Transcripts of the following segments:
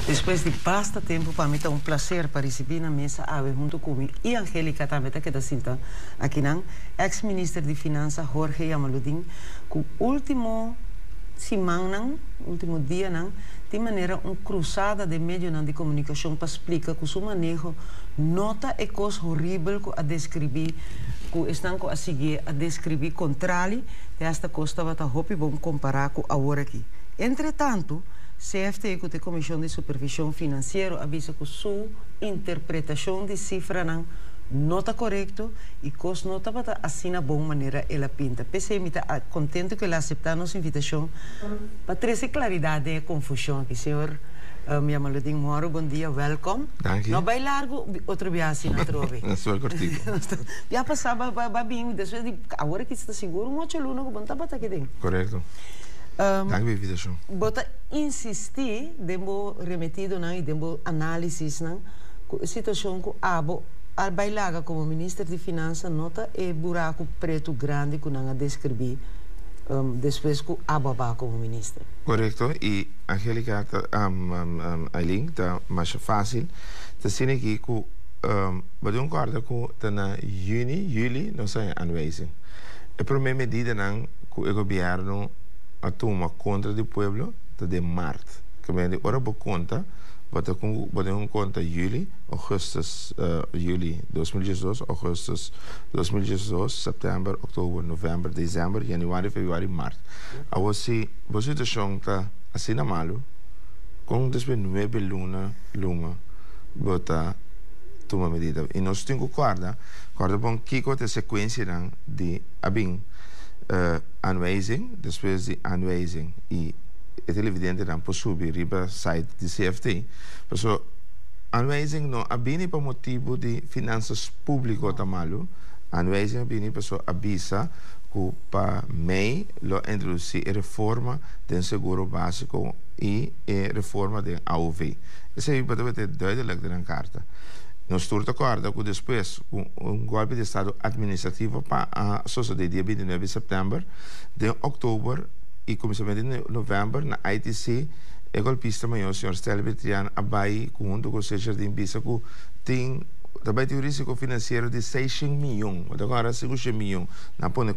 Después de bastante tiempo, para mí es un placer para recibir na mesa junto conmigo y Angélica también que está sentada aquí, ex-ministro de Finanzas Jorge Yamaludin, que último semana, último dia, de maneira cruzada de meio de comunicação para explicar que o seu manejo nota é coisa horrível a descrever, que estão a seguir a descrever contrário desta coisa que está vamos comparar com a hora aqui. Entretanto, CFT, que é a Comissão de Supervisão Financeira, avisa que sua interpretação de cifra não está correta e que não está assim na boa maneira ela pinta. PCM está contente que ela aceitar nossa invitação para trazer claridade e confusão aqui, senhor. Minha Maludin Moro, bom dia, welcome. Dank je. Não vai largo, outro viagem na trove. Dat is wel cortico. Já passava bem, agora que está seguro, um outro aluno que bom tá aqui dentro. Correcto. Dank je, invitação. Bota insistir, demo remetido e demo análise a situação que abo al bailaga como ministro de Finanças nota é buraco preto grande que não a descrever depois que ababa como ministro. Correcto. E Angélica, Aileen, está mais fácil. Te zien aqui que we doen acordo que está na juli, não sei, aanwijzing. A primeira medida que o governo toma contra o povo de março. Que vem de hora por conta, botamos conta juli, augustus, juli 2012, augustus 2012, setembro, outubro, novembro, dezembro, januário, februário, março. A você situação está assim na malo, com depois 9 luna, bota toma medida. E nós temos que guardar bom que a sequência de abin aanwijzing, depois de aanwijzing e é evidente que não pode subir riba site de CFT. Porque aanwijzing não abine para motivo de finanças públicas tamalo. Aanwijzing abine para avisa que para mei lo introduzir a reforma do seguro básico e a reforma do AOV. Isso aí pode ter duidelijk na carta. Nós estamos acordo que depois golpe de estado administrativo para a sociedade dia 29 de setembro, de outubro e começamento de novembro na ITC, o golpista maior, o senhor Stelbertian, abai junto com o seu jardim bisa que tem também tem o risco financeiro de 600 milhões, agora 500 milhões, na põe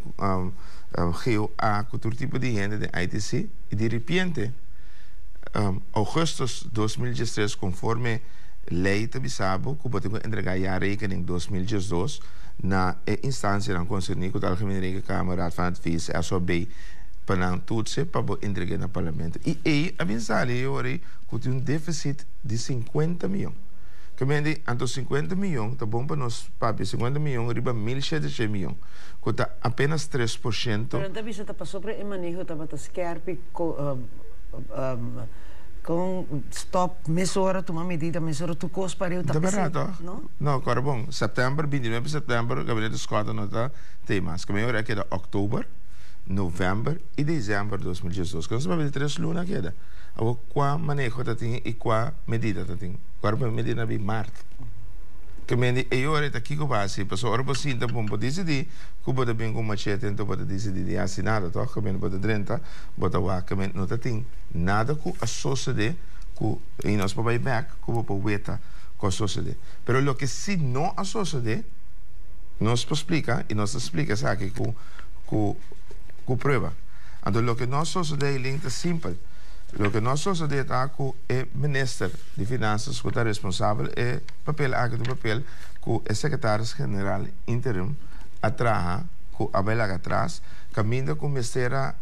geo a outro tipo de gente de ITC e de repente agosto de 2013 conforme lei tabisabo que pode entregar a rekening 2012 na instância não concernida com a Algemene Câmara van Advies SOB para toetsen para entregar no parlamento. E aí a mensagem é que tem déficit de 50 milhões. Que mende anto 50 milhões tá bom para nós papi 50 milhões riba 1.700 milhões. Que está apenas 3%. Pero então você está sobre o manejo tá para scarpe com stop, mesura, tomar medida, mesura, tu cos para eu tá não? Não, agora bom, setembro, 29 de setembro, o gabinete escolta não tá temas. Que melhor é que é outubro, novembro e dezembro de 2012. Que nós vamos ver 3 lunas que é. Agora, qual manejo tá tem e qual medida tá tem. Agora, a medida é março. Que mende e ora tá aqui com base, para ora você então pode decidir que pode bem com machete então pode decidir de assinar, tá? Que mende pode 30, bota lá que mende não tem nada com a sociedade com e nós para back como para weta com a sociedade. Pero lo que se não a sociedade nos explica e nos explica sabe com prova. Então lo que nós sociedade é simples. Lo que nós sociedade está com é ministro de Finanças que está responsável é papel que é secretário-geral interim atrás, que a bela atrás, caminha com ministério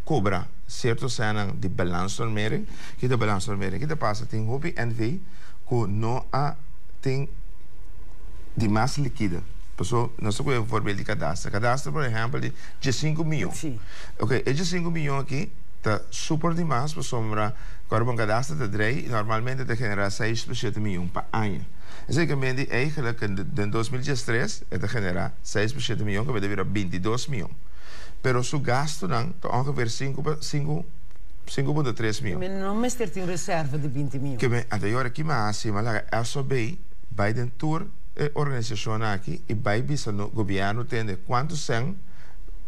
cobra certo cena de balanço numérico, que de balanço numérico que passa tem hobby NV que não tem de mais líquida. Pessoal, nós temos um exemplo de cadastro. Cadastro, por exemplo, de 5 milhões. Sim. Ok, é de 5 milhões aqui. Está super demais para sombra agora um cadastro de 3 e normalmente te genera 6,7 milhões por ano. Assim que me eigenlijk em 2013 te genera 6,7 milhões que vai virar 22 milhões. Pero su gasto não está ongeveer 5,3 milhões. Mas não me tem reserva de 20 milhões. Que me até agora aqui mais acima lá a SOB vai dentro organização aqui e vai bisa no governo tem quanto são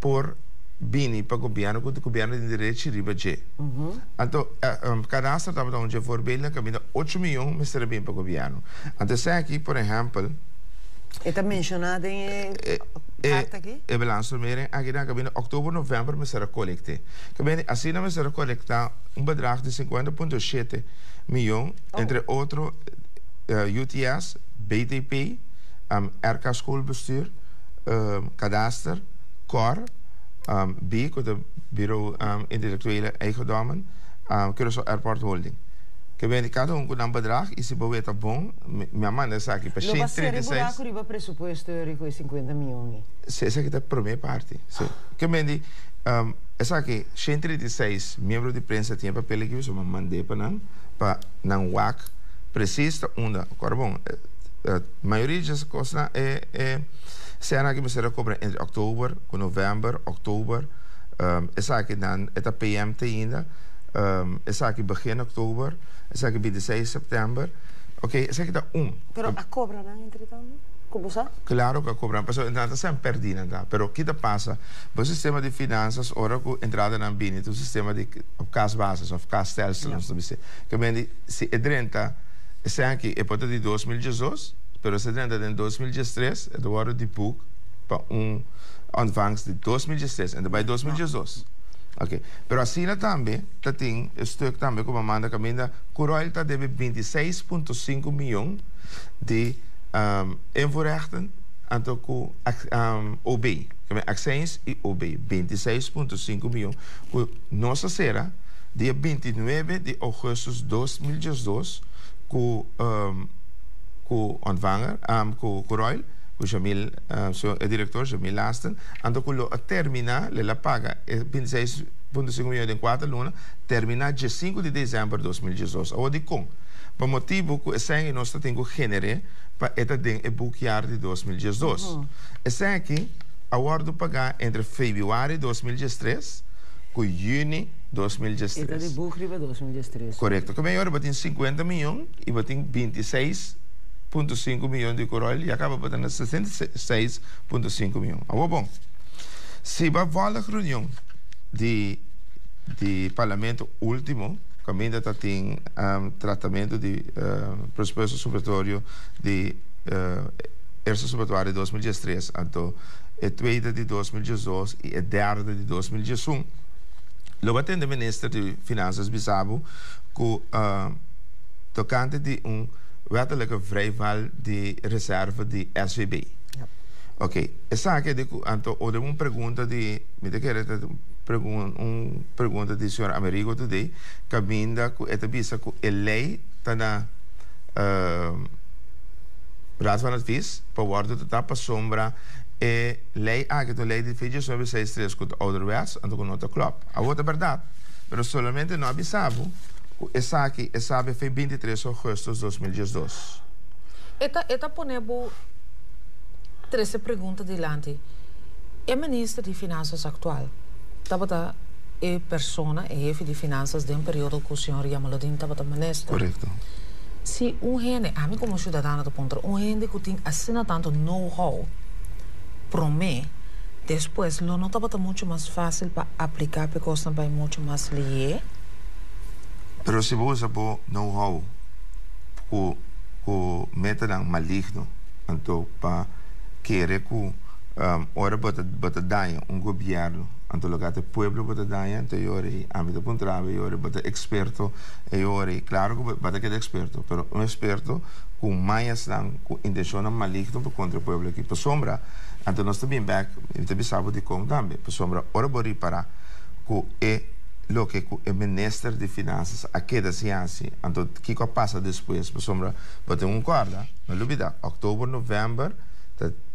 por bini para o governo de direito riba je. Então, cadastro estava onde voorbeelden caminha 8 milhões mas será bem para o governo. Então, se aqui, por exemplo, está mencionado em carta aqui? É balanço mesmo, aqui na cabine outubro, novembro, mas será colecte. Cabine, assim não será colectar bedrag de 50,7 milhões, entre outros UTS, BTP, RK Schoolbestuur, Cadastre, COR, B, het Bureau Intellectuele Eigendommen, Curaçao Airport Holding. Que bem, cada um com um bedrag, e se boeta bom, minha mãe é aqui para 136. Não vai ser o pressuposto com 50 milhões. Essa aqui é a primeira parte. Que bem, essa aqui, 136 membros de prensa tinha papel aqui, eu mandei para não WAC, precisa, agora bom, a maioria das coisas será que você recobra entre outubro, novembro, outubro, essa aqui dan, é a PMT ainda, essa aqui begin outubro, essa aqui 26 setembro, ok, essa aqui dá Pero a cobra, não, entretanto? Como sabe? Claro que a cobra, mas não sempre perdida, tá? Pero o que passa, o sistema de finanças, ora com entrada na BIN, o sistema de cash bases, of cash stelsel, que bem, se é 30, essa aqui é para de 2018, pero se é de 2013, é do hora de book para ontvangst de 2013, en bij 2018. Ok, pero assim também, tem stuk também como manda caminha, Coroil deve 26,5 milhões de invoerrechten aan de OB, accijns e OB, 26,5 milhões. Nossa será dia 29 de agosto de 2012, com o ontvanger, com o Coroil, com o diretor Jamil Lasten, ando com a terminar, ela paga 26,5 milhões em 4 lunas, terminar dia 5 de dezembro de 2018. Ou de com, por motivo que esse nós temos que generar para este boekjaar de 2012. Esse aqui, a hora de pagar entre fevereiro de 2013 com junho de 2013. Este de boekjaar 2013. Correto. Como é agora, tem 50 milhões e tem 26,5 milhões de Coroil e acaba batendo 66,5 milhões. Ah, bom. Se vai voltar a reunião de parlamento último, caminho está tem tratamento de pressuposto subatório de eerste subatório de 2013, então é tweede de 2018 e é derde de 2018. Lo batendo ministro de Finanças Bissau com tocante de wettelijke vrijval de reserve de SVB. Yep. Ok, essa aqui é de uma pergunta de pergunta de senhor Amerigo today, cabinda com esta bisa com a lei está na Raad van Advies, para worden de tapa sombra e lei que a lei de feijões 963 com ouderwets, então com nota club. A outra verdade, mas solamente não avisava. Essa aqui, essa foi 23 de agosto de 2012. Eta ponebo 13 perguntas delante. É ministro de Finanças atual. Tabata é persona, é chefe de finanças de um período que o senhor Yamaludin tabata ministro. Correto. Se gente, a mim como cidadana do ponto, gente que tem assina tanto know-how, para mim, depois, não tabata muito mais fácil para aplicar, porque custa vai muito mais lié. Pero se você usa know-how com método maligno, então para querer que ora bota danha governo, então lugar do povo bota danha, então yori âmbito pontrave, yori bota experto, yori claro que bota que é experto, pero experto com mais com intenção maligno para contra o povo aqui para sombra, então nós também back, também sabe de como também para sombra ora bori para que lo que o ministro de Finanças aqui da ciência, então o que passa depois, por sombra, botar corda, não duvida, outubro, novembro,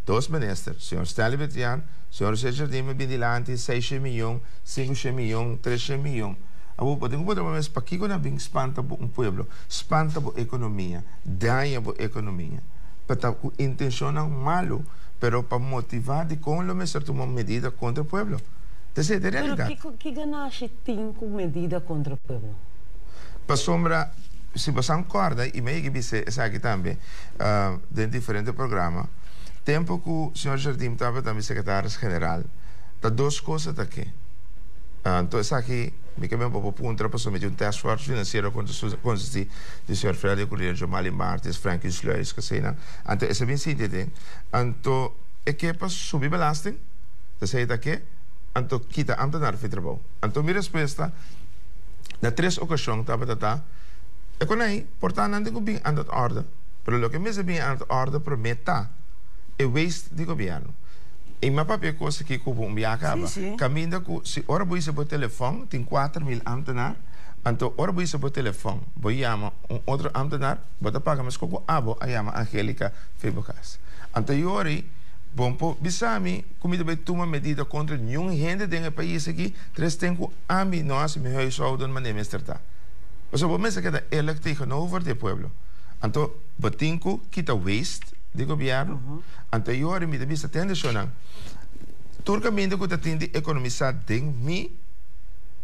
dois ministros, o senhor Stanley Betian, o senhor Jardim Bindilante, 6 milhões, 5 milhões, 3 milhões. Abo, podemos botar uma vez para que quando bem espanta um povo, espanta a economia, danha a economia, para com intenção malo, pero para motivar de como o ministro tomar medida contra o povo. Pero que ganache tem com medida contra o povo? Para sombra, se você concorda, e meio que você sabe também, de diferentes programas, tempo que o senhor Jardim estava também secretário-geral, Tá duas coisas aqui. Então, essa aqui, me que mesmo para ponto para somente task force financeiro consiste de Sr. Freddy Correia, Mali Martins, Frankie Sluis, que sei não. Então, essa bem sim, então, é que para subir belasting, dat sei aqui, então kita ambtenaar fitrabou. Então, minha resposta, na três ocasiões, tá, é que não, portanto, não tem bem andar ordem, mas o que me bem andar ordem prometa é waste de governo. E meu papel coisa que o bom acaba. Caminha com se ora você por telefone tem 4.000 ambtenaar, então ora você por telefone, vou chamar outro ambtenaar, vou pagar mas com abo a chama Angélica Febocas. Então eu ori bom po bisami comida vai tomar medida contra nenhum gente dentro do país aqui, três tempo a mim nós me huishouden maar nem meesterta. Mas o mensen que da eerlijk tegenover de pueblo. Então botinco kita waste de governo, então eu ori me de vista tendenciona. Turcamente que tem de economizar dentro mi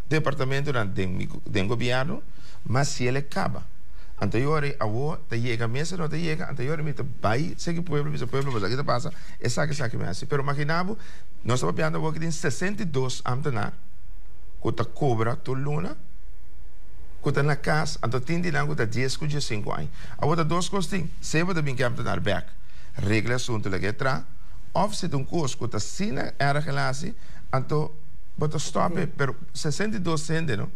departamento dentro governo, mas se ele acaba. Então eu ori a o te chega mesa não te chega, então eu ori me te vai seguir pueblo, mas aqui te passa, é saque me assim. Pero imaginavo, nós estamos pensando que tem 62 ambtenaar, que te cobra tu luna, que te na casa, então tem de lá que te 10 que 5 anos. A outra duas coisas tem, se você tem que ambtenaar back, regra assunto lá que tra, of se um curso que te sina era relação, então você stop, pero 62 centes, não?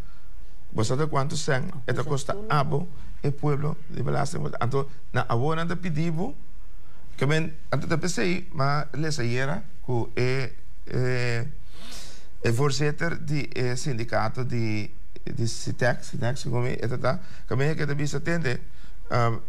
Você sabe quanto são? Esta custa abo e pueblo de belasting. Então, na agora anda pedido que men, então te pensei, mas lesa era que é voorzitter de sindicato de Citex, como é tá, que men que te bisa atende,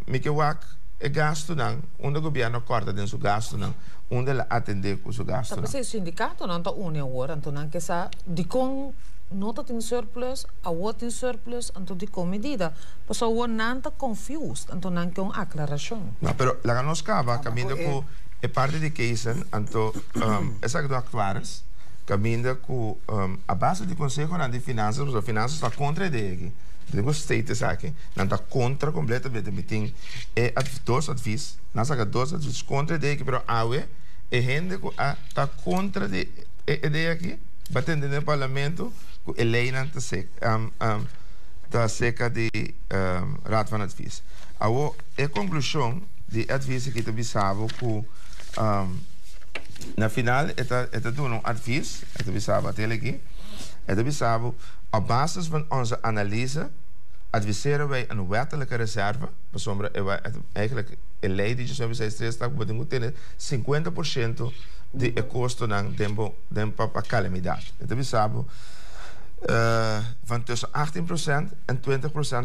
me que wak é gasto não, onde o governo corta dentro do gasto não, onde ela atende com o gasto não. Tapi o sindicato não está une agora, então não que sa de com nota tem surplus, a outra tem surplus, então de com medida, mas a outra não está confused, então não que uma aclaração. Não, pero la que nos cava, caminho com é parte de case, então essa que do actuares, caminho com a base de conselho de finanças, os finanças está contra ele aqui. Tem os states aqui, não está contra completamente, mas tem dois advisos, não sabe dois advisos contra ele aqui, pero a é gente que está contra ele aqui, batendo no parlamento, que a lei não está seca de raad van advies. A conclusão de advies que tu bisavo que na final é doen um advies, é tu bisavo até aqui, é tu bisavo op basis van onze analyse adviseren wij een wettelijke reserve, eigenlijk een lei die je zei stress dat we moeten 50% de kosten dan dempa para calamidade. Het is van tussen 18% en 20%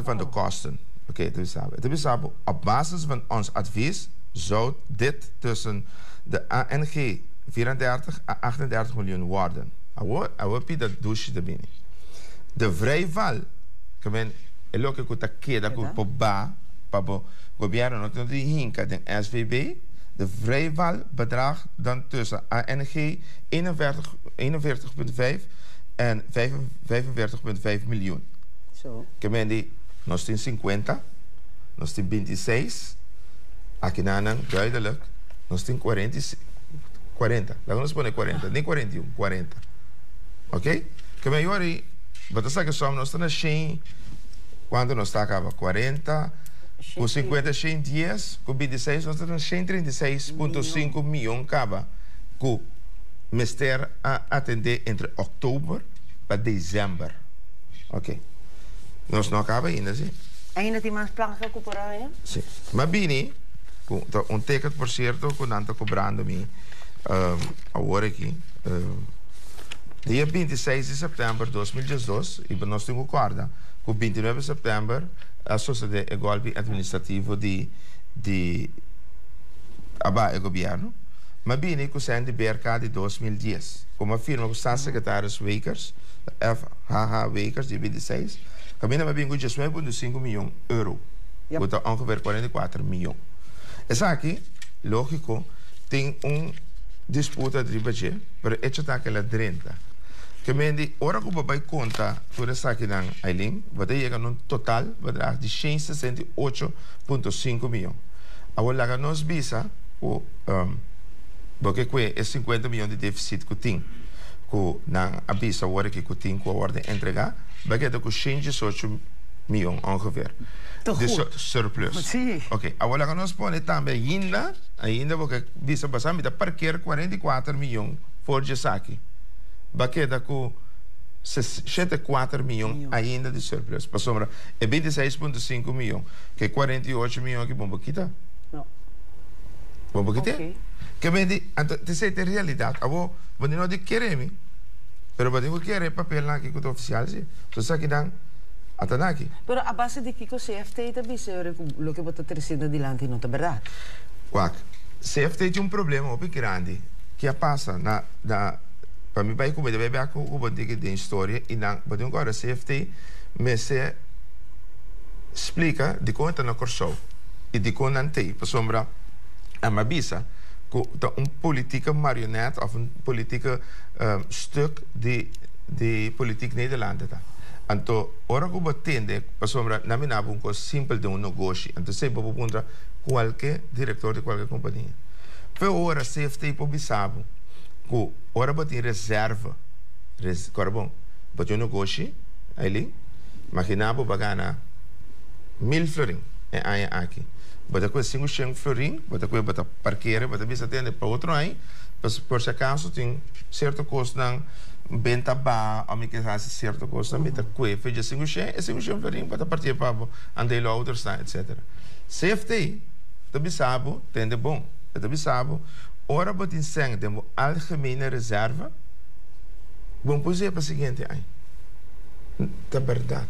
van de kosten. Oké, het is op basis van ons advies zou dit tussen de ANG 34 à 38 miljoen worden. Awop dat douche de binnen. De vrijval, que men é lo que custa queda com ba para o governo não tem hinca de SVB, de vrijval bedraagt dan tussen ANG 41,5 en 45,5 miljoen. Zo. Que men die nós tem 50, nós tem 26, aqui na duidelijk, nós tem 40, lá nós põe 40, nem 41, 40. Ok? Que men jori Bota sabe que somos nós estamos assim, quando nós está acaba 40, com 50 100 dias, com 26 nós estamos 136,5 milhões acaba, com mister a atender entre outubro para dezembro, ok? Nós não acaba ainda, sim? Ainda tem mais planos para recuperar, hein? Sim. Mas bem, um ticket por certo, quando anda cobrando me agora aqui. Dia 26 de setembro de 2012, e nós temos um corda, com 29 de setembro, a sociedade é golpe administrativo de o governo, mas bem que o de BRK de 2010, como afirma o staatssecretário Wekers, FHH Wekers de 26, caminha bem com 19,5 milhões de euros, que ongeveer 44 milhões. Essa aqui, lógico, tem disputa de budget, mas é que ela 30. Que mendi, ora que vai conta toda essa aqui na Aileen, vai chegar num total de 168,5 milhões. Agora, lá nós visa, porque é 50 milhões de déficit que tem. que na avisa hora que tem que ordem entregar, bagada com 118 milhões ongeveer. De surplus. Sim. Ok, agora nós põe também ainda porque visa passar me dá parquear 44 milhões por Jesaki. Bagada com 74 milhões ainda de surplus. Para sombra é 26,5 milhões, que é 48 milhões que vamos quitar. Não. Vamos quitar? Ok. Que vende, essa é a realidade. Abo, você não queremos, pero você quer papel aqui com o oficial, sim. Só que dan atanaki. Pero a base de que o CFT também se o que você trazendo adiante não é verdade? Quack, CFT tem problema muito grande que passa para mim vai como deve ver com o que tem história e não, mas agora CFT me se explica de conta na corso e de conta ante, para sombra a mabisa política marionete of een politieke stuk de politiek Nederland. Então, ora que batende, para sombra, na minha um coisa simples de um negócio. Então, sempre para contra qualquer diretor de qualquer companhia. Foi ora CFT para bisabo, que ora batem reserva, agora bom, batem um negócio, aí, imaginava bagana 1000 florin, é aí aqui. Bata com 500 florin, bata parqueira, bata bisa atende para outro aí, por se acaso tem certo custo na venda ba, ou me que hace certo custo, me tá coi, fez 500 florin, bata partir para andar lá outro está, etc. CFT, também sabe, tende bom, também sabe, ora bata sangue de algemene reserva, bom pois para seguinte aí, tá verdade,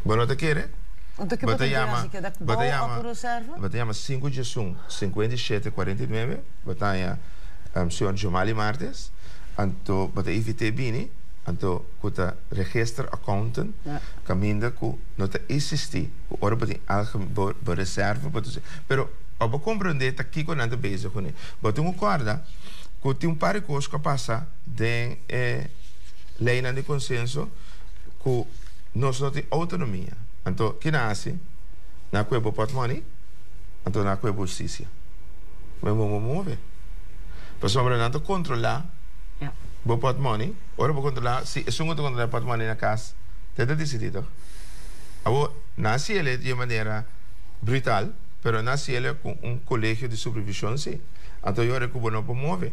bom não te quer? Batayama 5 de 5749, bataya senhor Jomali Martes, anto batay IVT bini, anto kuta register accountant, caminda ku nota existi, ku ora batay algemeen reserva, pero para compreender tá aqui quando anda bezig com ele, batung guarda, ku tem pare coisas que passa de lei de consenso, ku nós não tem autonomia. Então, que nasce na cueva patrimônio, então na cueva justiça. Mas vamos mover. Para sombra não controlar o patrimônio, ora para controlar, se é só controlar o patrimônio na casa, tem que decidir. Agora, nasce ele de maneira brutal, mas nasce ele com colégio de supervisão, sim. Então, eu acho que não pode mover.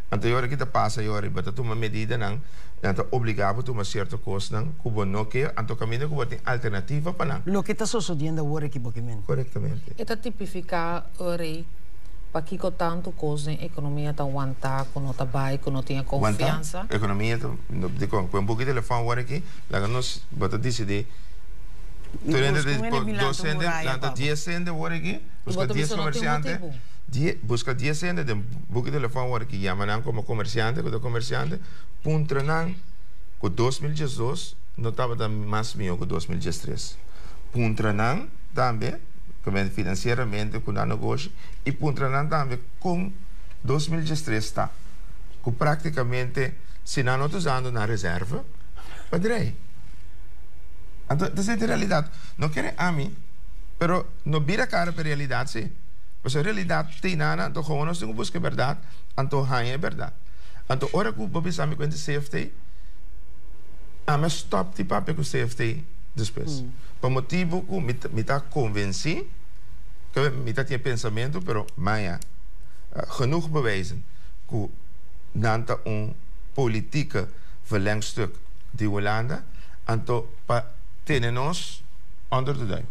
Então, eu acho que passa, eu acho que tomar medida não. Então, obrigado a tomar certa coisa, não, que não quer, então, caminho que tem alternativa para não. O que está sucedendo agora aqui, basicamente. Corretamente. É tipificar o rei, para que tanto coisa, a economia está aguentar, que não está bem, que não tem confiança. A economia, com um pouco de telefone agora aqui, lá nós vamos decidir. Tu ainda docente, lá 10 centes agora aqui, busca 10 comerciantes. Busca 10 centes de book de telefone agora aqui, chamam como comerciante, puntranan com 2012 não estava mais melhor que 2013. Puntranan também, como financeiramente com o negócio, e puntranan também com 2013 está, que praticamente se não estamos usando na reserva, padrei. Então, essa é a realidade. Não quero a mim, mas não vira cara para a realidade, sim. Porque a realidade tem nada, então gewoon nós temos que buscar a verdade, então é verdade. Então, ora que o Bobby sabe com o CFT, mas stop de papel com o CFT depois. Por motivo que me está convencido, que me está tendo pensamento, mas genoeg bewijzen que não há política verlengstuk de Holanda, então, para ter nós onder de duim.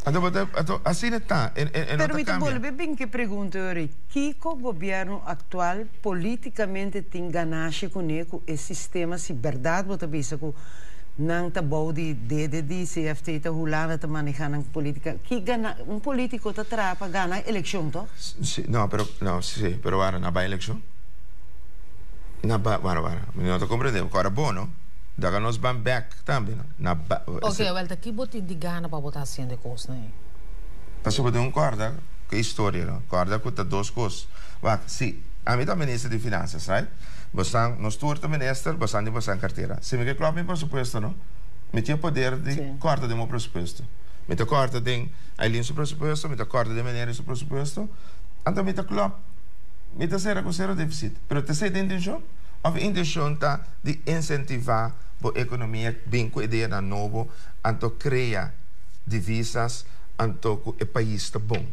Então, assim está. Permita volver bem que pergunta, que o governo atual politicamente tem ganância com o sistema, se verdade você pensa que não está bom de CFT está rolando, está manejando a política, que político está para ganhar a eleição, então? Não, agora não vai a eleição? Não estou compreendendo, agora bom, não? Daí nós vamos back também. Ok, well, daqui botem de gana para botar assim de coisa, né? Mas eu vou corda que história, não? Corda que tem duas coisas. Se a minha ministra de Finanças, right? Bastante, nós todos o ministro, bastante carteira. Se me quer colocar meu pressuposto, não? Me tinha poder de corta de meu pressuposto. Me tinha corta de Aileen seu pressuposto, me tinha corta de maneira seu pressuposto. Então me tinha colocar, me tinha ser com zero déficit. Pero te sei de intenção? of intenção tá de incentivar a economia bem com ideia na novo, anto criar divisas, anto o país tá bom.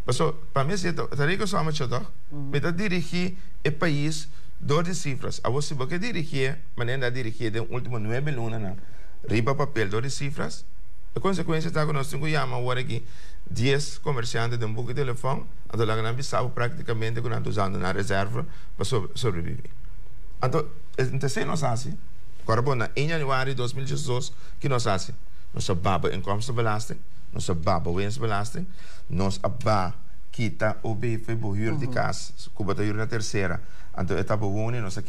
Então, para mim, se tá rico só mas eu dirigir o país door de cifras. A você porque dirigir, maneira de dirigir de último 9 lunas na riba papel door de cifras. A consequência está que nós temos que chamar agora aqui 10 comerciantes de pouco de telefone, a do lado não praticamente que nós usando na reserva para sobreviver. Então, se nós assim, agora em janeiro de 2018, que nós assim, nós baba inkomstenbelasting, nós baba winstbelasting, nós abba kita o BF bohuur de casa, kubata huur na terceira. Então, etapa wonen, nós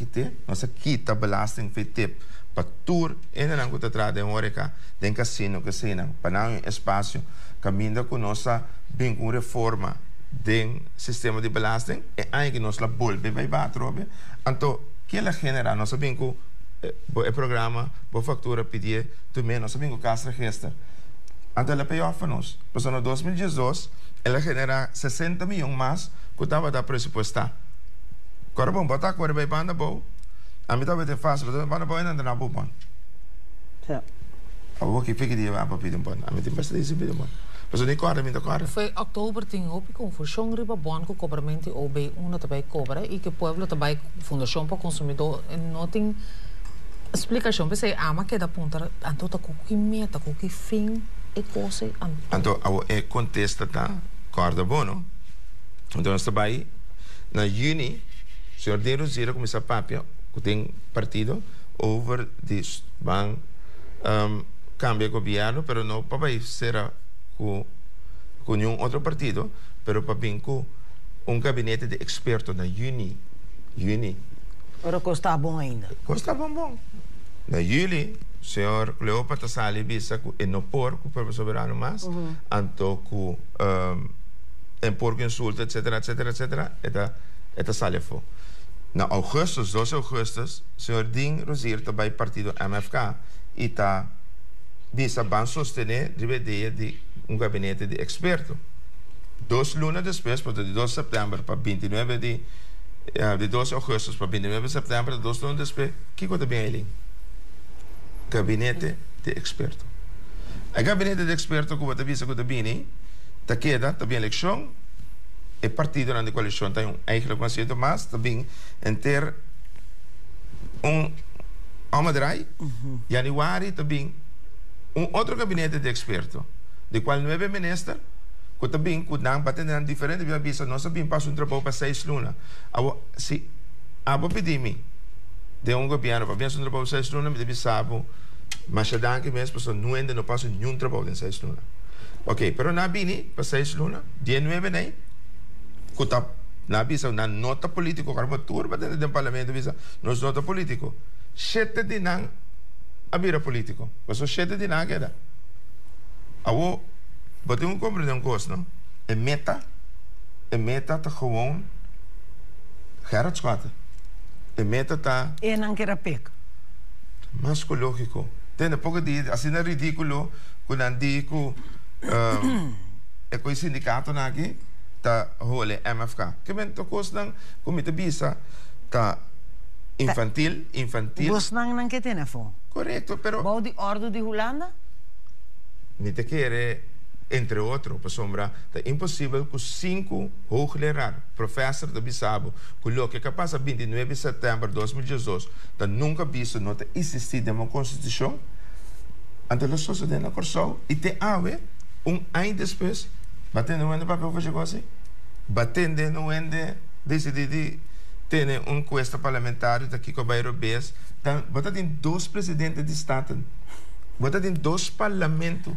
kita belasting fetip. Para tour, ainda não está atrás de horeca, de casino, para não espaço, caminho com nossa bem com reforma do sistema de belasting, e aí que nós la bolbe vai bater, então que ela genera, nós sabemos que o programa, a factura pedir, também nós sabemos que o caso registra, então ela payoff para nós, mas no 2018 ela genera 60 milhões mais que estava da pressupostar. Agora vamos botar agora vai banda boa. A mim também é fácil, mas não pode andar na boa. Certo. Eu que fique de lá para pedir um pão. A mim tem bastante de pedir um pão. Mas eu nem corro, me corro. Foi outubro tem op confusão riba bom com cobramento OB uma também cobra e que o povo também fundação para consumidor não tem explicação para ser ama que da ponta então tá com que meta com que fim e coisa então é contesta tá corda bom. Então nós também na juni o senhor Deiro Zira começa a papia que tem partido over this van cambia governo, pero não para ser com nenhum outro partido, pero para vir com gabinete de expertos na juni. Ora custa bom ainda. Custa bom. Na juli, o senhor Cleópatra Sali visa que não por com o professor Verano mas, anto com por consulta, etc. Eta sale fo. Na augustus, 12 augustus, o senhor Ding Rosier também partido MFK e está visa van sostener a ideia de gabinete de experto. 2 lunas depois, de 12 de setembro para 29 de 12 augustus para 29 de setembro, 2 lunas depois, o que está bem ali? Gabinete de experto. O gabinete de experto que você visa que está bem, está queda, está bem eleição, e partido na coalição tem eigenlijk conceito, mas também em ter amadrai, januari também outro gabinete de experto, de qual 9 ministros, que também não batem diferente, via visa, nós também passamos trabalho para 6 lunas. Se abo pedir-me de governo para vir trabalho 6 lunas, me deve saber, mas já dá que mesmo, porque não ainda não passo nenhum trabalho em 6 lunas. Ok, pero na bini para 6 lunas, dia 9 nem, que está na visa, na nota política, caramba, turba dentro do parlamento, visa, nos nota político, 7 de não a vira político. Mas o 7 de não queda. Awo, bate compreender coisa, não? É meta tá gewoon Gerard Squat. É meta tá. E não quer pec. Mas lógico. Tem pouco de assim é ridículo quando digo é com o sindicato aqui tá role MFK. Que bem to coisa como te bisa tá infantil. Você não quer ter fome. Correto, pero Bouw die orde de Holanda? Niet te keren, entre outros, para sombra, é impossível que 5 hoogleraar, professor de Bissabo, que capaz de 29 de setembro de 2018, dat nunca visto não ter existido uma constituição, ante a sociedade na Corsol, e te ave, ano depois, batendo no papel fazer coisa, batendo no ende, decidir ter encuesta parlamentar daqui com o bairro BES, bota tem 2 presidentes de Estado, bota tem 2 parlamentos,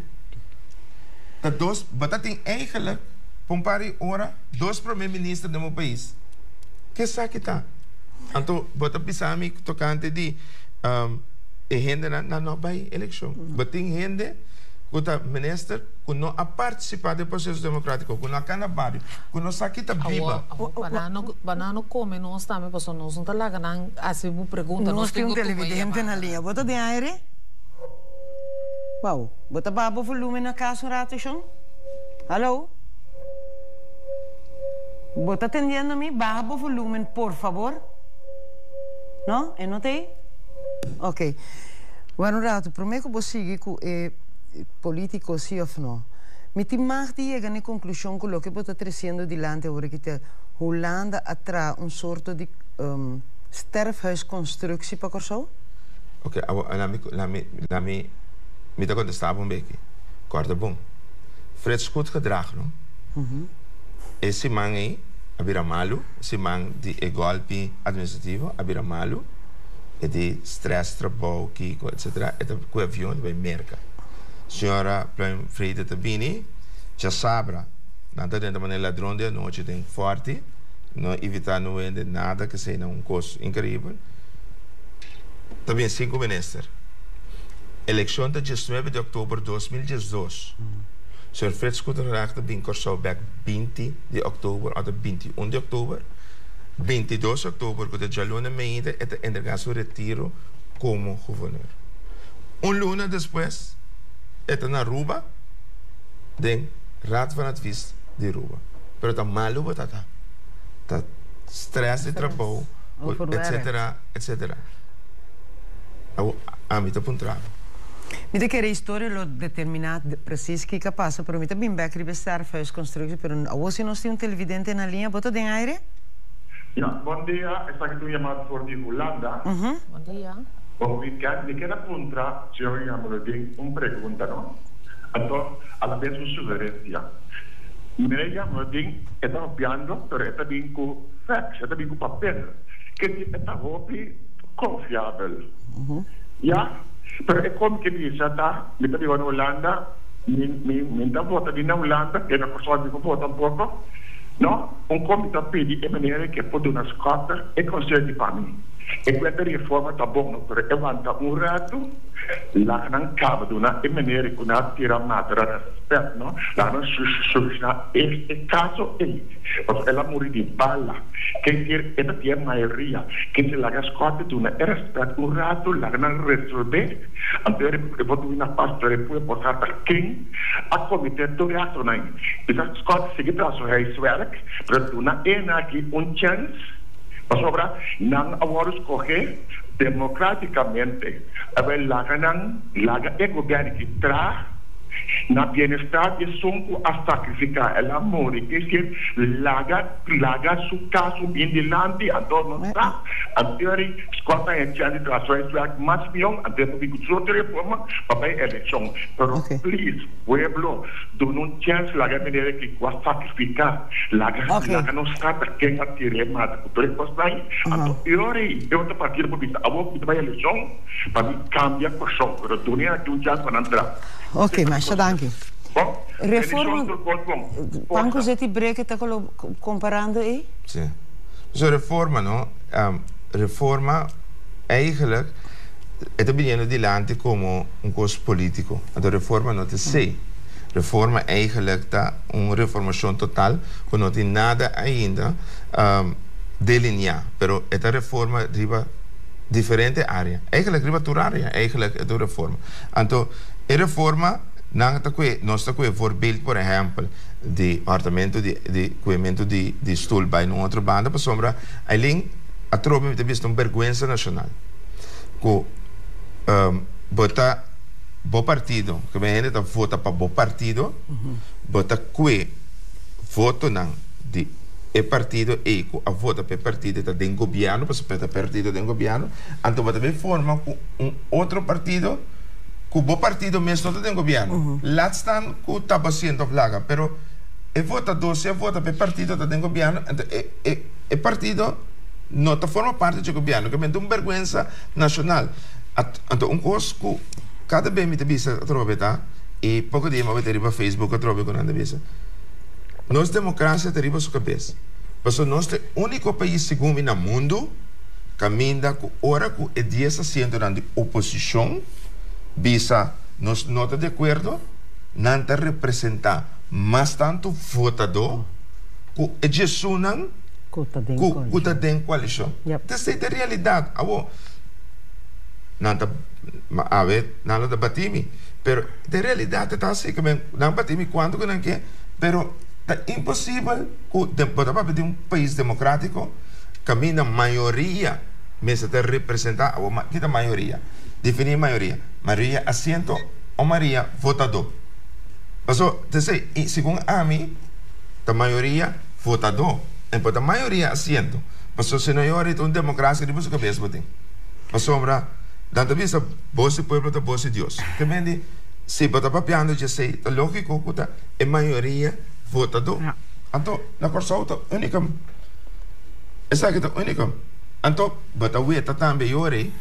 bota tem eigenlijk, por pari hora, 2 primeiro-ministros do meu país. Que sabe tá? Então, bota pisami tocante de gente na nova eleição. Bota tem gente que o ministro que não a participar do processo democrático, que não a barrio, que não sabe que está viva. Banano come, não está, mas pessoal não está lá, não assim uma pergunta. Nós temos televidente na linha. Bota de aire? Wow, bota babo volume na casa rato chão? Hallo? Bota atendendo a mim, babo volume, por favor. não? E não tem? Ok. Bueno, rato, prometo que você siga com político, sim ou não? Me te mag die chegar na conclusão que o que está trazendo adiante agora que a Holanda atrás soort de sterfhuisconstructie para Corso? Ok, laat me te contestar een beetje. Korte boom. Freds goed gedrag, no? Esse man aí, abira malu, esse man de golpe administrativo, abira malu, e de stress, trabalho, kiko, etc. E com o avião vai merca. Senhora, para Freire Tabini, já sabra, nada dentro da maneira ladrão de noite tem forte, não evitar não vender nada que seja custo incrível. Também 5 ministros. Eleição de 19 de outubro de 2012. Sr. Frits Goedenraag de Corso back 20 de outubro ou de 21 de outubro. 22 de outubro, que de Jalona Meide e de entregar seu retiro como governador. Luna depois, é na Aruba, den Raad van Advies de Aruba. Pero está malo, tá stress de trabalho, etc, etc. A mim está pontrado. Mi te querer história lo determinado precies que passa, pero mi te bem back ribestar faz construção, pero hoje nós temos televidente na linha, bota den aire? Ja, bom dia. Está aqui chamado por de Holanda. Bom dia. Bom, me quer apontar, senhor Yamulodin, pergunta, não? Então, a la vez sugerência. Me Yamulodin está copiando, pero está bem com facts, está bem com papel, que está confiável. Ja, pero é como que diz, tá? Me está vivendo na Holanda, me está votando na Holanda, que não consegue votar um pouco. No, come da pedi e maniera che può una scotta e consigli di famiglia. E questa riforma sta buona per evanta un rato, la non cava una e maniera che una tira madre rispetto, no? La non soluziona e caso è l'amore di balla, che è la maioria, che se la scotta di una e rispetto un rato, la non risolve, allora può una pastore può portare per chi a comitato reato nei. Questa scotta si chiama su huiswerk, per una aqui chance. Sobra, não agora escolher democraticamente. Laga é governo que traz na bem-estar e sonco a sacrificar el amor, que dizer, laga su caso bem delante, então não está. Anterior, escuta a gente de trações mais bem, anterior que o outro reforma, para a eleição. Pero, please, pueblo, do não chance laga maneira que vai sacrificar, laga não está para quem atire mais. Por isso, então, eu estou partindo por isso. A boa que vai a eleição, para mim, cambia a coisa. Pero, do não é que chance para entrar. Ok, mas danke. Reforma. Quanto você te breca está comparando aí? Sim. Zo reforma, no? Reforma, eigenlijk, het begint dilante como costo político. A reforma não te sei. Reforma eigenlijk tá reformação total, que não tem nada ainda delinear. Pero esta reforma driva diferente área. Eigenlijk driva tua área, eigenlijk é reforma. Então, a reforma nós temos voorbeeld, por exemplo, de apartamento de cuidamento de stoel bij een andere banda, para sombra, alleen a tropa tem visto vergonha nacional. Que bota bom partido, que vem gente vota para bom partido, bota que voto não de partido e a vota para partido está dentro do governo, para partido dentro do governo, então bota bem forma outro partido. O bom partido mesmo não tem governo. Lá estão que está fazendo flaga, mas o votador, se vota para o partido que tem governo, o partido não forma parte do governo, que é uma vergonha nacional. Então, coisa que cada vez me tem a trocar, e pouco dia eu vou para Facebook a trocar com a vez. Nossa democracia tem a sua cabeça. Porque nós somos o único país segundo no mundo que caminha com hora que é 10% da oposição. Bisa, nós não estamos de acordo, não está representar mais tanto votador que é Jesus não que está dentro da coalição. Essa é a realidade. Não está não está batendo, mas a realidade está assim, que não batemos quanto que não quer, mas é impossível que para um país democrático caminha a maioria mesa te representa a maioria. Definir maioria. Maioria assento ou maioria votador. Então, segundo a mim, a maioria votador. Então, a maioria assento. Mas se não é uma democracia, depois que cabeça botem. Mas sombra, dando vista, voz do povo, voz de Deus. Que vende, se bota papiando, já sei, a lógica é maioria votador. Então, na corção, única. Essa aqui é única. Então, bota ueta também, ore.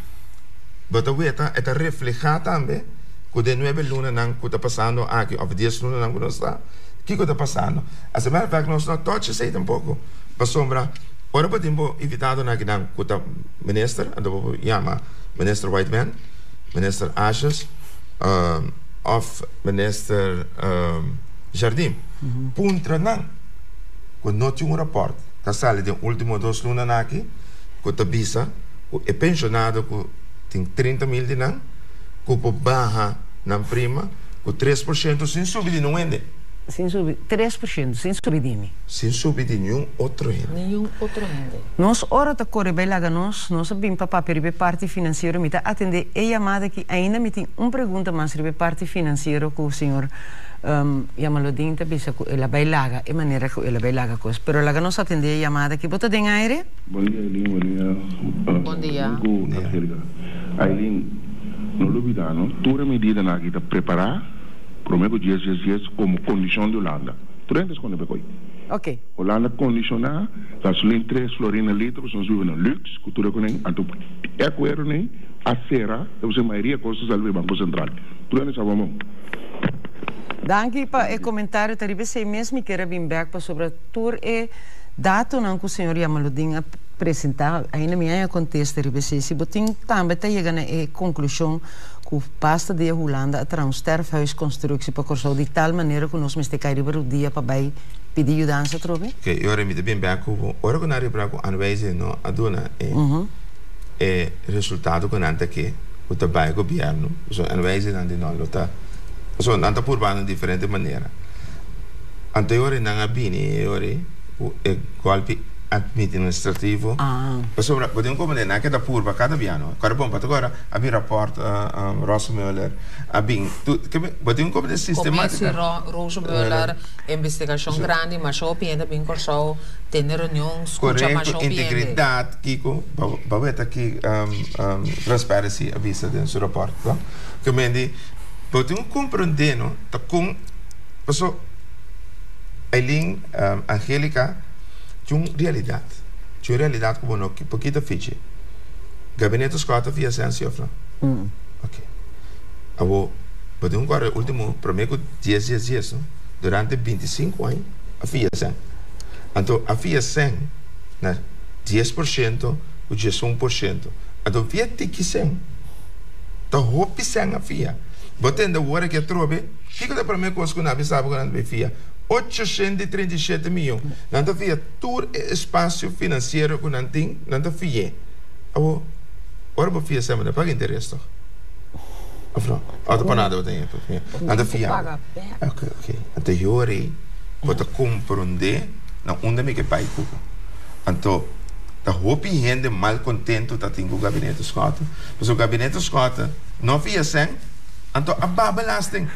Bota ueta, é reflejar também, que de 9 lunas não está passando aqui, ou 10 lunas não está. O que está passando? A semana que nós não toca, sei tampouco. Mas sombra, ora podemos invitado na guinan com o ministro, então chama minister Whiteman, minister Ashes, of minister Jardim. Puntra não, quando não tinha rapport, que sale de último 2 lunas aqui, com a visa, é pensionado com tem 30 mil de não, com barra na prima, com 3% sem subir não ende. Sem subir, 3%, sem subir de mim. Sem subir de nenhum outro rende. Nenhum outro rende. Nós, hora da corre bem lá, nós sabemos para a parte financeira, me atender a chamada que ainda me tem uma pergunta mais sobre a parte financeira com o senhor Yamaludin, também ela vai lá, de maneira que ela vai lá coisa. Pero lá nós atender a chamada que bota em aire. Bom dia, Aileen. Bom dia. Bom dia. Aileen, não olvidar, não? Toda medida na que está preparar. Prometo dias como condição de Holanda. Tu entendes quando eu vou? Ok. Holanda condicionar, gasolina 3 florina litros, nós vivemos no luxo, cultura com nem, então é coero nem, a cera, você maioria coisas ali no Banco Central. Tu entendes a vamos? Danke para o comentário, taribe sei mesmo que era bem back para sobre tour e dato não que o senhor Yamaludin apresentar, ainda me é contexto taribe sei se botin também tá chegando a conclusão que basta de Holanda a transferhuis constructie para corso de tal maneira que nós mesmo cair para o dia para vai pedir ajuda trobe. Ok, eu remito bem bem com ora que nari para anweise no aduna e resultado que nanta que o trabalho governo, so anweise nandi no lota. So nanta por banda diferente maneira. Anteriore não abini ore o golpe administrativo. Sobre podemos compreender na cada curva cada piano. Agora bom, agora abrir rapport Rosemöller, abin tu que podemos compreender sistemática. Rosemöller investigação grande, mas só pienda bem corso, ter reunião, escuta mais só pienda. Integridade, Kiko, baweta aqui transparency avisa dentro do rapport, tá? Que mendi podemos compreender, no, tá com passou Aileen, Angélica tinha uma realidade como não que pouquinho fiche gabinete escota via senso ofra ok abo pode agora último prometo 10 dias durante 25 anos a via sen então a via sen na 10% o 1%. então via tiki sen tá hopi sen a via botando o hora que trobe que da prometo coisa que não avisava quando via 837 milhões. Não havia todo espaço financeiro que não tinha, não havia. Agora, vou fazer semana para interesse. Afro, auto para nada eu tenho. Não havia. Ok. Anterior, vou compreender, não onde me que pai cuco. Então, tá roupa e gente mal contento tá tem o gabinete escota. Mas o gabinete escota não havia sem, então a babelasting.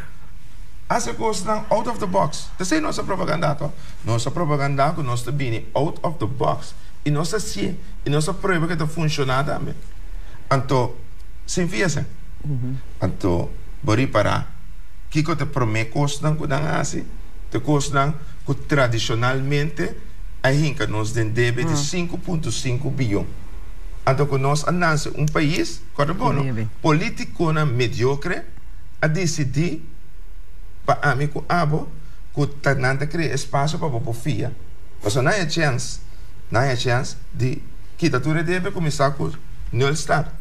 As a coisa out of the box. Dat is nossa propaganda, toch? Nossa propaganda que nós estamos out of the box. E nós assim, e nossa prova que está funcionando também. Então, sem fiasa. Então, bori para que te promete coisa que não assim, te coisa que tradicionalmente a gente nós tem débito de 5,5 bilhões. Então, que nós andamos país, político mediocre, a decidir para mim com abo que tanto cria espaço para popofia. Mas não há chance de que a tua deve começar com nul estar.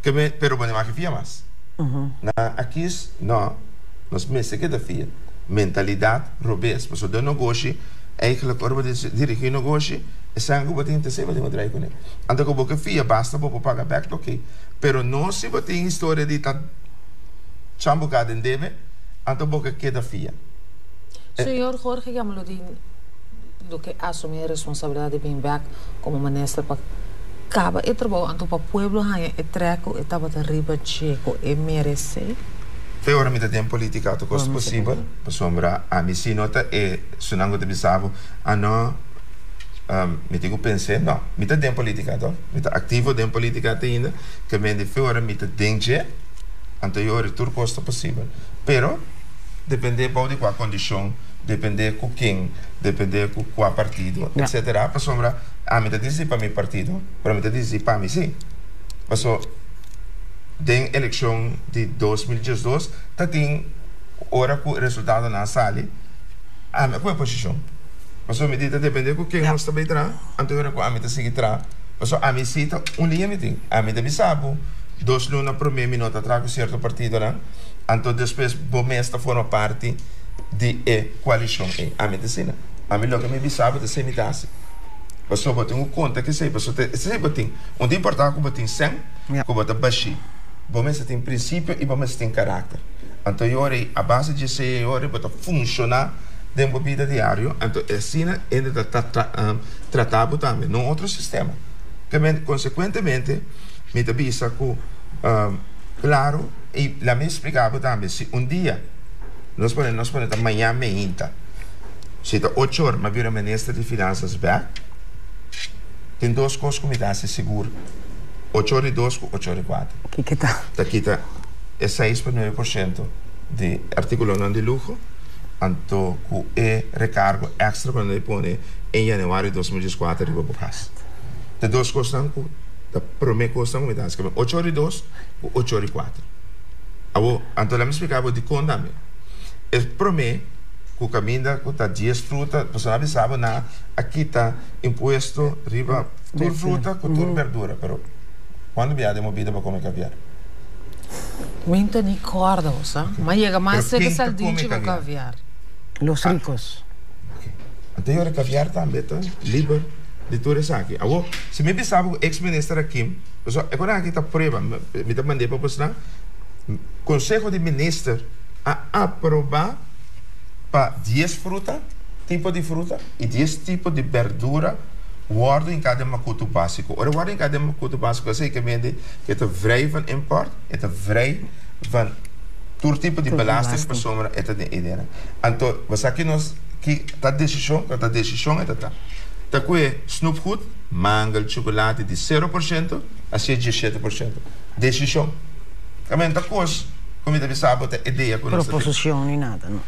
Que me pero bom mais que fia mais. Na aqui não nós mesmo que da fia mentalidade robust. Mas o do negócio eigenlijk orbe dirigir negócio é sangue botin te se botin trai com ele. Anda com boca fia basta para pagar back ok. Pero não se botin história de tá chambucado em deve anto boca queda fia. Senhor Jorge Yamaludin, do que assumir a responsabilidade de vir back como ministro para acaba e trabalho anto para pueblo hanya e treco e tava riba checo e merece. Foi ora mita tempo politica to cost possível, per sombra a mi si nota e sunango de bisavo a no mi dico pensei no, mita tempo politica to, mita attivo tempo politica te ainda, che mende foi ora mita dengue anto io ritor costo possível. Pero depende poi di qua condition, depende con king, depende con qua partido, etc. Per sombra a mita dici pa mi partido, però mita dici pa mi si. Paso den election di 2012, tating ora cu resultado na sali, a me quella position. Paso mi dita depende con king non sta bem tra, anto ora cu a mita sigi tra. Paso a mi sita un limite, a mita bisabu, 2 luna per me minuto tra con certo partido na, anto depois bomesta forma parte di coalition a mita sina. A mi lo che mi bisabu te semitasi. Paso botin un conta che sei, paso te sei botin, un di importante botin sem, com botin baixi. Bomesta tem princípio e bomesta tem caráter. Então, a base de ser para funcionar dentro da vida diária. Então, assim ainda está tratado também num outro sistema. Consequentemente, me avisa que, claro, e lá me explicava também, se um dia nós podemos amanhã ainda, se está 8 horas, mas vira ministro de Finanças back, tem 2 coisas que me dá seguro. 8 horas e 2 com 8 horas e 4. Que tá? Aqui está é 6,9% de artículo não de luxo, então com recargo extra quando ele põe em janeiro de 2014 riba por casa. De 2 costas com da primeira costa como está, 8 horas e 2 com 8 horas e 4. Então lá me explicava de quando também. É primeiro que o caminho com tá 10 frutas, você não sabe na aqui está imposto riba toda fruta com toda verdura, pero quando vier uma vida para comer caviar. Minto ni corda, sabe? Mas chega mais cedo que saldinho para caviar. Los ricos. Então eu caviar também, tá? Livre de tudo isso aqui. Agora, se me pensava o ex-ministro aqui, agora aqui está prova, me mandei para você, Conselho de Ministros a aprovar para 10 frutas, tipo de fruta e 10 tipos de verdura. Worden in cada makutu básico. Ora, worden in cada makutu básico, é que vende que é vrij van import, é vrij van todo tipo de belasting para sombra, é de ideia. Então, você aqui nós que tá decisão é tá. Tá com snoepgoed, mangel, chocolate de 0% a 17%. Decisão. Também tá coisa, como ele sabe, é ideia com nós. Proposição nem nada, não.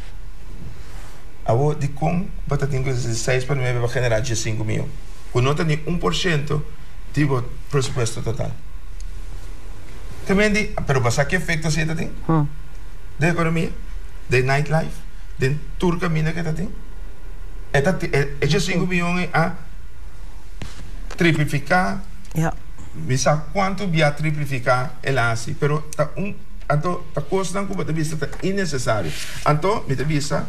Agora, de com, bota tem coisas de 6 para mim vai generar 5 mil. Com nota de 1% tipo presupuesto total. Também pero basta que efeito se tem? Da economia, da nightlife, da tour caminho que tem. É 5 milhões a triplificar. Me sabe quanto via triplificar el assim, pero então tá custando como vista tá innecessário. Então me visa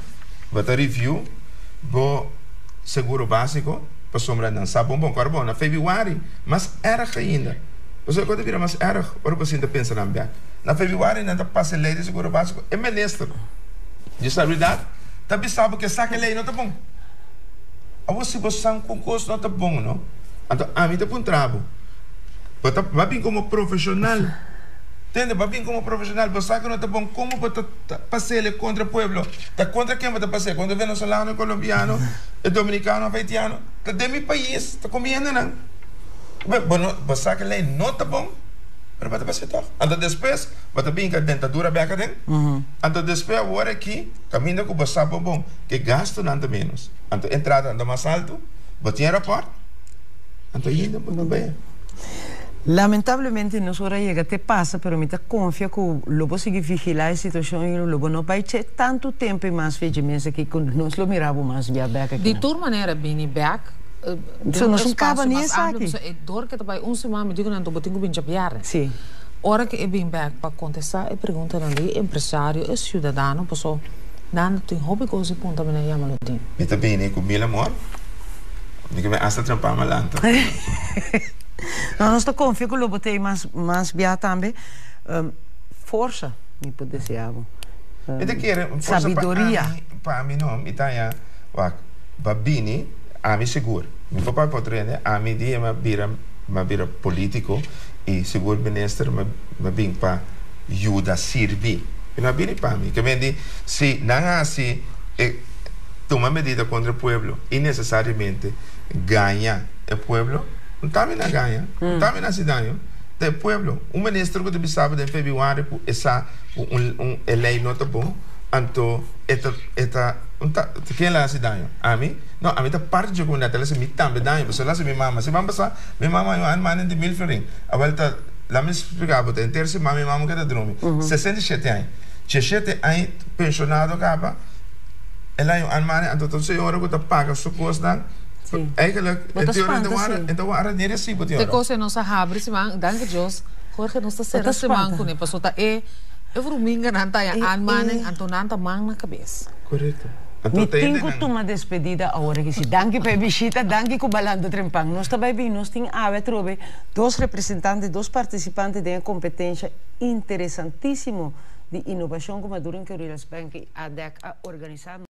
bota review bo seguro básico para sombra não sabe bom carbono na Februário, mas era ainda. Você quando vira mais era, ora você ainda pensa na back. Na Februário ainda passa lei de seguro básico é ministro. De verdade, também sabe que essa lei não tá bom. A você um concurso não tá bom, não? Então a mim tá bom trabalho. Vai vir como profissional. Entende? Vai vir como profissional, você que não está bom, como você passeia contra o povo? Está contra quem você passeia? Contra o venezuelano, colombiano, dominicano, haitiano? Está de meu país, está comendo, não? Você que lei não está bom, mas você passeia todo. Então depois, você vem com a dentadura bem cá dentro. Então depois, agora aqui, caminho com você bom, que gasto nada menos. Então entrada anda mais alto, você tem aeroporto, então ainda muito bem. Lamentavelmente, nos hora llega, te passa, pero me confia que o lobo sigue vigilar a situação e o lobo não vai ter tanto tempo e mais veemente que nós lo miramos mais via back aqui. De toda maneira, bem back, so nós não acaba nisso aqui. É dor que vai semana, me digo, não estou botando bem jabiar. Sim. Hora que é bem back para contestar, é pergunta ali, empresário, é cidadão, pessoal, não tem hobby coisa e ponta bem aí, mas tem. Me tá bem, com mil amor, me que me hasta trampar malanta. Não, nós estamos confiando que o lobo tem mais via também força, me pode dizer algo. Sabedoria. Para mim não, me tá já, babini, a mim seguro. Me papai pode treinar, a mim dia me vira mas vira político e seguro ministro mas bem para ajuda servir. E não bem para mim, que vem se não assim toma medida contra o povo e necessariamente ganha o povo, não está na ganha, não está na cidade. O povo, o ministro que deve saber em fevereiro essa lei não está bom, então quem é a cidade? A mim? Não, a mim está parte de comunidade, ela se me também dá, você lá se minha mama, se vamos passar, minha mama é um ano de 1000 florim, a volta lá me explicava, tem terceiro minha mama que está dormindo, 67 anos, 17 anos pensionado capa, ela é um ano, então todo senhor que está paga sua costa, é que ela então era nem assim, porque te coisa não se abre se man, danke Deus, Jorge não está certo se man, com ele passou tá eu vou me enganar tá então não tá man na cabeça. Correto. Me tenho que tomar despedida agora que se danke para a visita, danke com o balando trempang. Nós também bem, nós temos trobe dois representantes, dois participantes de uma competência interessantíssima de inovação como a Duran que o Bank a organizar.